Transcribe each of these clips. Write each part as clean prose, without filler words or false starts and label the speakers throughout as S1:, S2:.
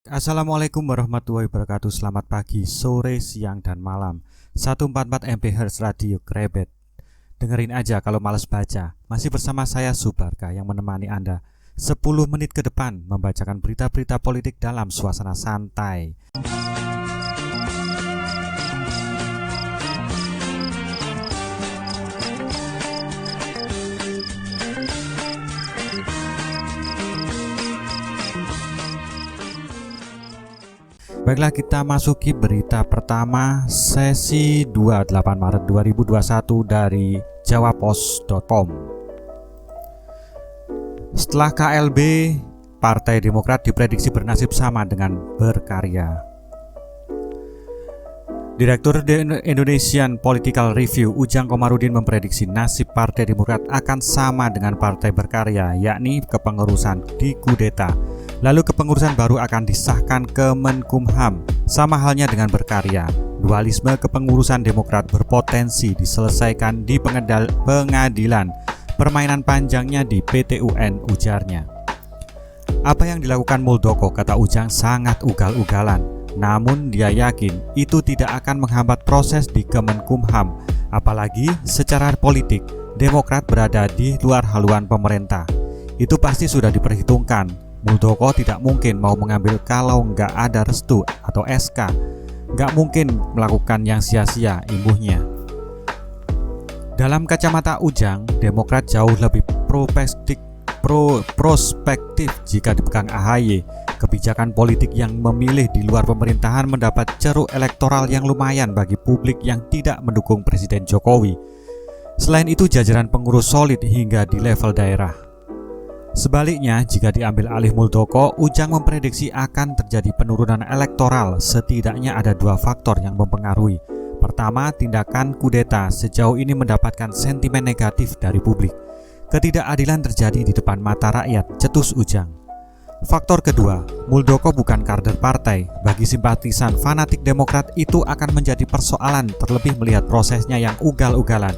S1: Assalamualaikum warahmatullahi wabarakatuh. Selamat pagi, sore, siang, dan malam. 144 MHz Radio Krebet. Dengerin aja kalau males baca. Masih bersama saya Subarka yang menemani Anda 10 menit ke depan membacakan berita-berita politik dalam suasana santai. Baiklah, kita masuki berita pertama sesi 28 Maret 2021 dari jawapos.com. Setelah KLB, Partai Demokrat diprediksi bernasib sama dengan berkarya. Direktur Indonesian Political Review Ujang Komarudin memprediksi nasib Partai Demokrat akan sama dengan Partai Berkarya, yakni kepengurusan dikudeta. Lalu kepengurusan baru akan disahkan Kemenkumham. Sama halnya dengan berkarya, dualisme kepengurusan Demokrat berpotensi diselesaikan di pengadilan. Permainan panjangnya di PT UN, ujarnya. Apa yang dilakukan Muldoko, kata Ujang, sangat ugal-ugalan. Namun dia yakin itu tidak akan menghambat proses di Kemenkumham. Apalagi secara politik, Demokrat berada di luar haluan pemerintah. Itu pasti sudah diperhitungkan. Muldoko tidak mungkin mau mengambil kalau nggak ada restu atau SK. Nggak mungkin melakukan yang sia-sia, imbuhnya. Dalam kacamata Ujang, Demokrat jauh lebih prospektif jika dipegang AHY. Kebijakan politik yang memilih di luar pemerintahan mendapat ceruk elektoral yang lumayan bagi publik yang tidak mendukung Presiden Jokowi. Selain itu, jajaran pengurus solid hingga di level daerah. Sebaliknya, jika diambil alih Muldoko, Ujang memprediksi akan terjadi penurunan elektoral. Setidaknya ada dua faktor yang mempengaruhi. Pertama, tindakan kudeta sejauh ini mendapatkan sentimen negatif dari publik. Ketidakadilan terjadi di depan mata rakyat, cetus Ujang. Faktor kedua, Muldoko bukan kader partai. Bagi simpatisan fanatik Demokrat itu akan menjadi persoalan, terlebih melihat prosesnya yang ugal-ugalan.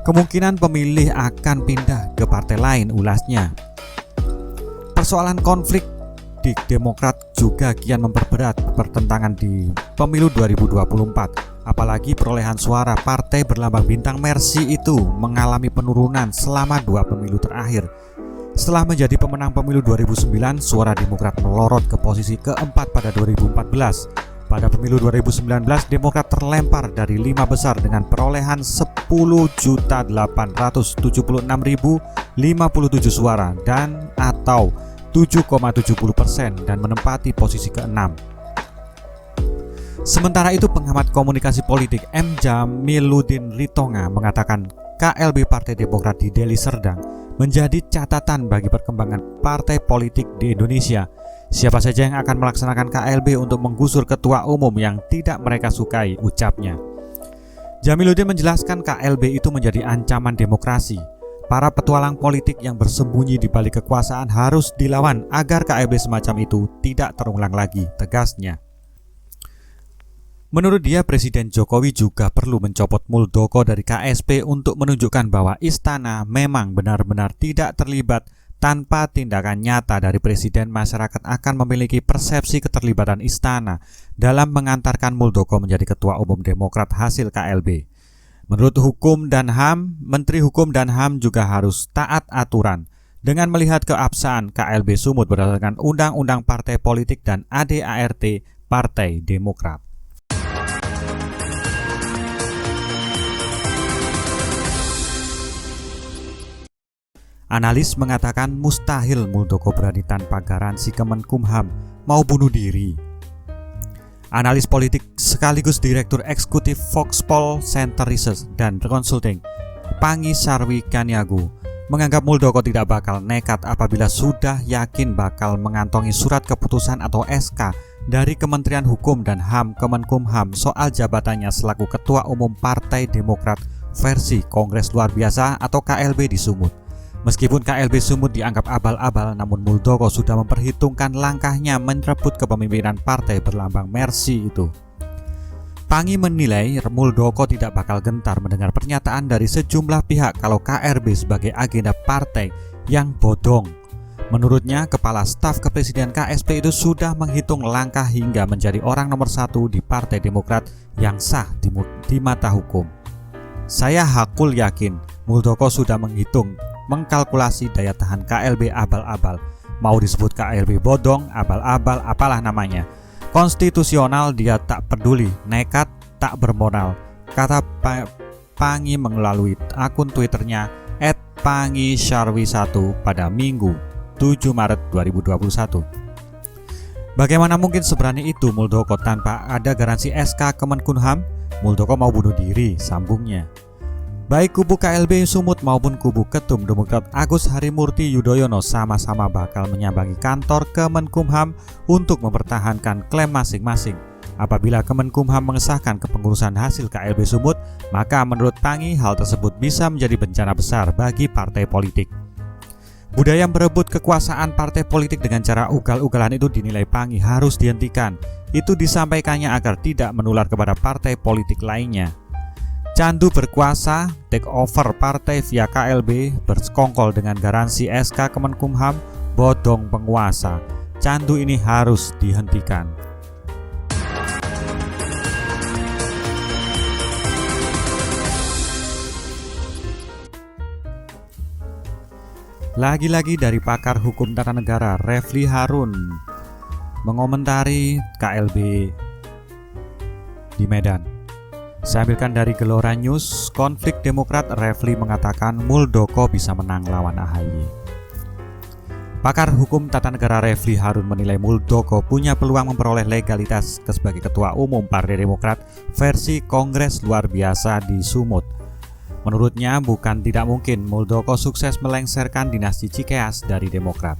S1: Kemungkinan pemilih akan pindah ke partai lain, ulasnya. Persoalan konflik di Demokrat juga kian memperberat pertentangan di pemilu 2024. Apalagi perolehan suara partai berlambang bintang Mercy itu mengalami penurunan selama 2 pemilu terakhir. Setelah menjadi pemenang pemilu 2009, suara Demokrat melorot ke posisi keempat pada 2014. Pada pemilu 2019, Demokrat terlempar dari 5 besar dengan perolehan 10.876.057 suara dan atau 7,70% dan menempati posisi ke-6. Sementara itu, pengamat komunikasi politik M. Jamiluddin Ritonga mengatakan KLB Partai Demokrat di Deli Serdang menjadi catatan bagi perkembangan partai politik di Indonesia. Siapa saja yang akan melaksanakan KLB untuk menggusur ketua umum yang tidak mereka sukai, ucapnya. Jamiluddin menjelaskan KLB itu menjadi ancaman demokrasi. Para petualang politik yang bersembunyi di balik kekuasaan harus dilawan agar KLB semacam itu tidak terulang lagi, tegasnya. Menurut dia, Presiden Jokowi juga perlu mencopot Muldoko dari KSP untuk menunjukkan bahwa istana memang benar-benar tidak terlibat. Tanpa tindakan nyata dari Presiden, masyarakat akan memiliki persepsi keterlibatan istana dalam mengantarkan Muldoko menjadi ketua umum Demokrat hasil KLB. Menurut Hukum dan HAM, Menteri Hukum dan HAM juga harus taat aturan dengan melihat keabsahan KLB Sumut berdasarkan Undang-Undang Partai Politik dan ADART Partai Demokrat. Analis mengatakan mustahil Muldoko berani tanpa garansi Kemenkumham mau bunuh diri. Analis politik sekaligus Direktur Eksekutif Foxpol Center Research dan Consulting, Pangi Sarwi Kaniagu, menganggap Muldoko tidak bakal nekat apabila sudah yakin bakal mengantongi surat keputusan atau SK dari Kementerian Hukum dan HAM Kemenkumham soal jabatannya selaku Ketua Umum Partai Demokrat versi Kongres Luar Biasa atau KLB di Sumut. Meskipun KLB Sumut dianggap abal-abal, namun Muldoko sudah memperhitungkan langkahnya merebut kepemimpinan partai berlambang Mercy itu. Pangi menilai Muldoko tidak bakal gentar mendengar pernyataan dari sejumlah pihak kalau KRB sebagai agenda partai yang bodong. Menurutnya, Kepala Staf Kepresiden KSP itu sudah menghitung langkah hingga menjadi orang nomor 1 di Partai Demokrat yang sah di mata hukum. Saya hakul yakin Muldoko sudah menghitung, mengkalkulasi daya tahan KLB abal-abal. Mau disebut KLB bodong, abal-abal, apalah namanya. Konstitusional dia tak peduli, nekat, tak bermoral, kata Pangi melalui akun Twitternya @pangisharwi1 pada Minggu 7 Maret 2021. Bagaimana mungkin seberani itu Muldoko tanpa ada garansi SK Kemenkumham? Muldoko mau bunuh diri, sambungnya. Baik kubu KLB Sumut maupun kubu Ketum Demokrat Agus Harimurti Yudhoyono sama-sama bakal menyambangi kantor Kemenkumham untuk mempertahankan klaim masing-masing. Apabila Kemenkumham mengesahkan kepengurusan hasil KLB Sumut, maka menurut Pangi hal tersebut bisa menjadi bencana besar bagi partai politik. Budaya berebut kekuasaan partai politik dengan cara ugal-ugalan itu dinilai Pangi harus dihentikan. Itu disampaikannya agar tidak menular kepada partai politik lainnya. Candu berkuasa, take over partai via KLB, bersekongkol dengan garansi SK Kemenkumham, bodong penguasa. Candu ini harus dihentikan. Lagi-lagi dari pakar hukum tata negara Refli Harun mengomentari KLB di Medan. Saya ambilkan dari Gelora News, konflik Demokrat, Refli mengatakan Muldoko bisa menang lawan AHY. Pakar hukum tata negara Refli Harun menilai Muldoko punya peluang memperoleh legalitas sebagai Ketua Umum Partai Demokrat versi Kongres Luar Biasa di Sumut. Menurutnya bukan tidak mungkin Muldoko sukses melengsarkan dinasti Cikeas dari Demokrat.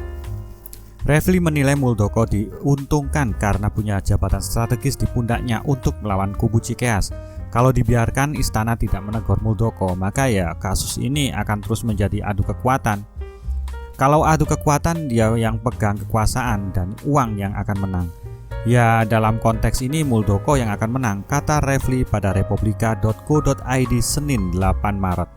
S1: Refli menilai Muldoko diuntungkan karena punya jabatan strategis di pundaknya untuk melawan kubu Cikeas. Kalau dibiarkan istana tidak menegur Muldoko, maka ya kasus ini akan terus menjadi adu kekuatan. Kalau adu kekuatan, dia yang pegang kekuasaan dan uang yang akan menang. Ya, dalam konteks ini Muldoko yang akan menang, kata Refli pada republika.co.id Senin 8 Maret.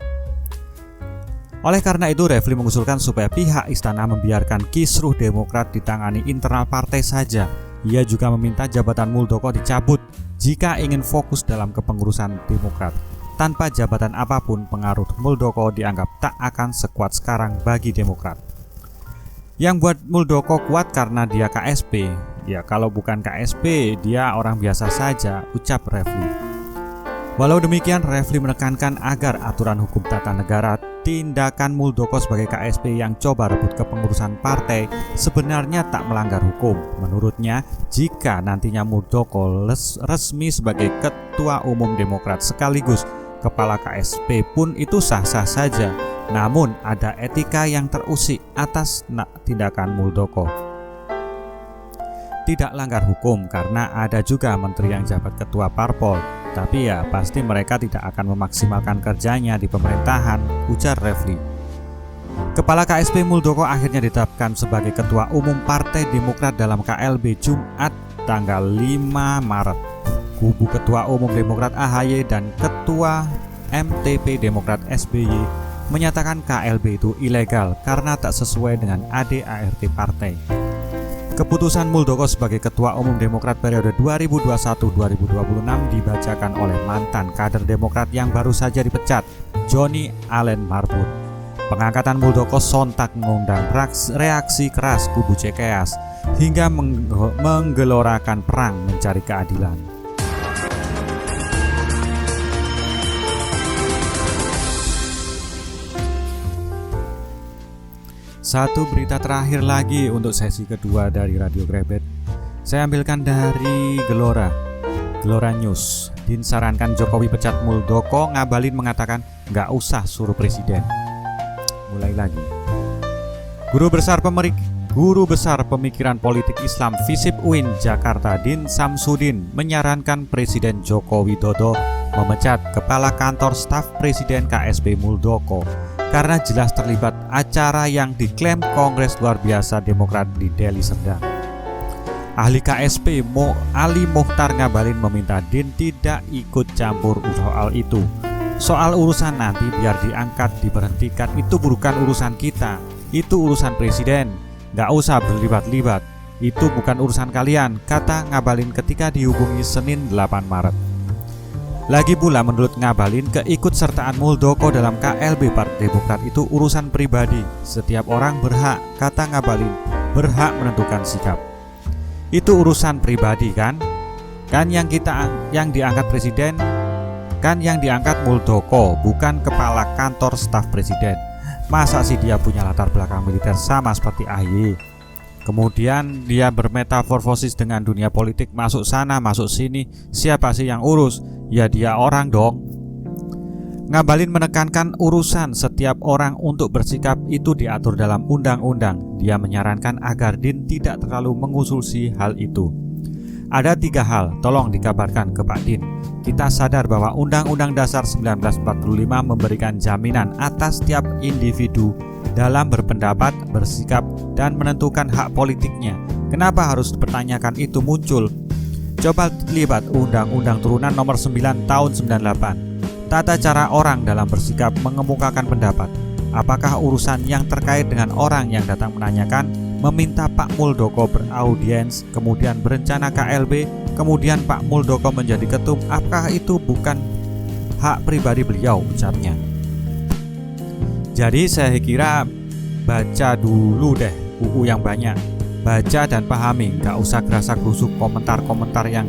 S1: Oleh karena itu, Refli mengusulkan supaya pihak istana membiarkan kisruh Demokrat ditangani internal partai saja. Ia juga meminta jabatan Muldoko dicabut jika ingin fokus dalam kepengurusan Demokrat. Tanpa jabatan apapun, pengaruh Muldoko dianggap tak akan sekuat sekarang bagi Demokrat. Yang buat Muldoko kuat karena dia KSP. Ya kalau bukan KSP, dia orang biasa saja, ucap Refli. Walau demikian, Refli menekankan agar aturan hukum tata negara tindakan Muldoko sebagai KSP yang coba rebut kepengurusan partai sebenarnya tak melanggar hukum. Menurutnya, jika nantinya Muldoko resmi sebagai Ketua Umum Demokrat sekaligus Kepala KSP pun itu sah-sah saja. Namun ada etika yang terusik atas tindakan Muldoko. Tidak langgar hukum karena ada juga menteri yang jabat ketua parpol, tapi ya pasti mereka tidak akan memaksimalkan kerjanya di pemerintahan, ujar Refli. Kepala KSP Muldoko akhirnya ditetapkan sebagai Ketua Umum Partai Demokrat dalam KLB Jumat tanggal 5 Maret. Kubu Ketua Umum Demokrat AHY dan Ketua MTP Demokrat SBY menyatakan KLB itu ilegal karena tak sesuai dengan ADART partai. Keputusan Muldoko sebagai Ketua Umum Demokrat periode 2021-2026 dibacakan oleh mantan kader Demokrat yang baru saja dipecat, Johnny Allen Marbun. Pengangkatan Muldoko sontak mengundang reaksi keras kubu Cikeas hingga menggelorakan perang mencari keadilan. Satu berita terakhir lagi untuk sesi kedua dari Radio Grebet. Saya ambilkan dari Gelora News. Disarankan Jokowi pecat Muldoko, Ngabalin mengatakan nggak usah suruh presiden. Mulai lagi. Guru besar pemikiran politik Islam FISIP UIN Jakarta Din Samsudin menyarankan Presiden Joko Widodo memecat Kepala Kantor Staf Presiden KSP Muldoko karena jelas terlibat acara yang diklaim Kongres Luar Biasa Demokrat di Deli Serdang. Ahli KSP Ali Mukhtar Ngabalin meminta Din tidak ikut campur soal itu. Soal urusan nanti biar diangkat, diberhentikan, itu bukan urusan kita, itu urusan presiden. Nggak usah berlibat-libat, itu bukan urusan kalian, kata Ngabalin ketika dihubungi Senin 8 Maret. Lagi pula menurut Ngabalin, keikutsertaan Muldoko dalam KLB Partai Demokrat itu urusan pribadi. Setiap orang berhak, kata Ngabalin, berhak menentukan sikap. Itu urusan pribadi kan? Kan yang diangkat presiden, kan yang diangkat Muldoko, bukan kepala kantor staf presiden. Masa sih dia punya latar belakang militer sama seperti AHY? Kemudian dia bermetamorfosis dengan dunia politik, masuk sana masuk sini. Siapa sih yang urus? Ya dia orang dong. Ngabalin menekankan urusan setiap orang untuk bersikap itu diatur dalam undang-undang. Dia menyarankan agar DIN tidak terlalu mengurusi hal itu. Ada 3 hal, tolong dikabarkan ke Pak DIN. Kita sadar bahwa Undang-Undang Dasar 1945 memberikan jaminan atas setiap individu dalam berpendapat, bersikap, dan menentukan hak politiknya. Kenapa harus dipertanyakan itu muncul? Coba lihat Undang-Undang Turunan Nomor 9 Tahun 98. Tata cara orang dalam bersikap mengemukakan pendapat. Apakah urusan yang terkait dengan orang yang datang menanyakan, meminta Pak Muldoko beraudiens, kemudian berencana KLB, kemudian Pak Muldoko menjadi ketum, apakah itu bukan hak pribadi beliau, ucapnya. Jadi saya kira baca dulu deh UU yang banyak, baca dan pahami, nggak usah gerasa gerusuk komentar-komentar yang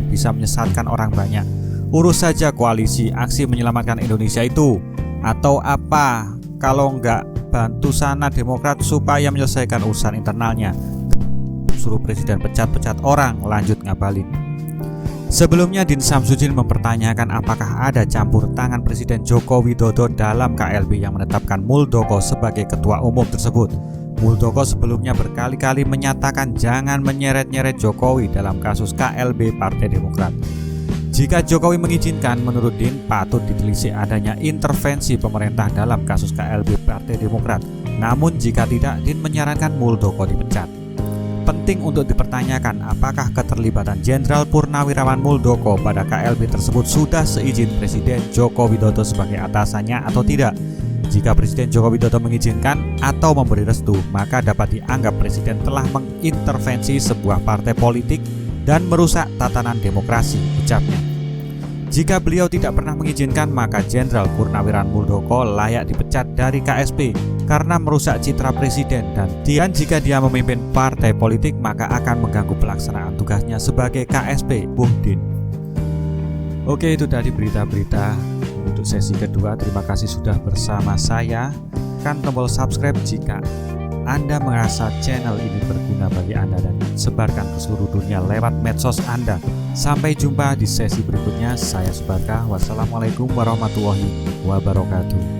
S1: bisa menyesatkan orang banyak. Urus saja koalisi aksi menyelamatkan Indonesia itu, atau apa kalau nggak bantu sana Demokrat supaya menyelesaikan urusan internalnya. Suruh presiden pecat-pecat orang, lanjut Ngabalin. Sebelumnya Din Samsudin mempertanyakan apakah ada campur tangan Presiden Joko Widodo dalam KLB yang menetapkan Muldoko sebagai ketua umum tersebut. Muldoko sebelumnya berkali-kali menyatakan jangan menyeret-nyeret Jokowi dalam kasus KLB Partai Demokrat. Jika Jokowi mengizinkan, menurut Din patut ditelisik adanya intervensi pemerintah dalam kasus KLB Partai Demokrat. Namun jika tidak, Din menyarankan Muldoko dipecat. Penting untuk dipertanyakan apakah keterlibatan Jenderal Purnawirawan Muldoko pada KLB tersebut sudah seizin Presiden Joko Widodo sebagai atasannya atau tidak. Jika Presiden Joko Widodo mengizinkan atau memberi restu, maka dapat dianggap Presiden telah mengintervensi sebuah partai politik dan merusak tatanan demokrasi, ucapnya. Jika beliau tidak pernah mengizinkan, maka Jenderal Purnawirawan Muldoko layak dipecat dari KSP karena merusak citra presiden, dan jika dia memimpin partai politik maka akan mengganggu pelaksanaan tugasnya sebagai KSP, Bung Din. Oke, itu tadi berita-berita untuk sesi kedua. Terima kasih sudah bersama saya. Tekan tombol subscribe jika Anda merasa channel ini berguna bagi Anda dan sebarkan ke seluruh dunia lewat medsos Anda. Sampai jumpa di sesi berikutnya. Saya Subarkah. Wassalamualaikum warahmatullahi wabarakatuh.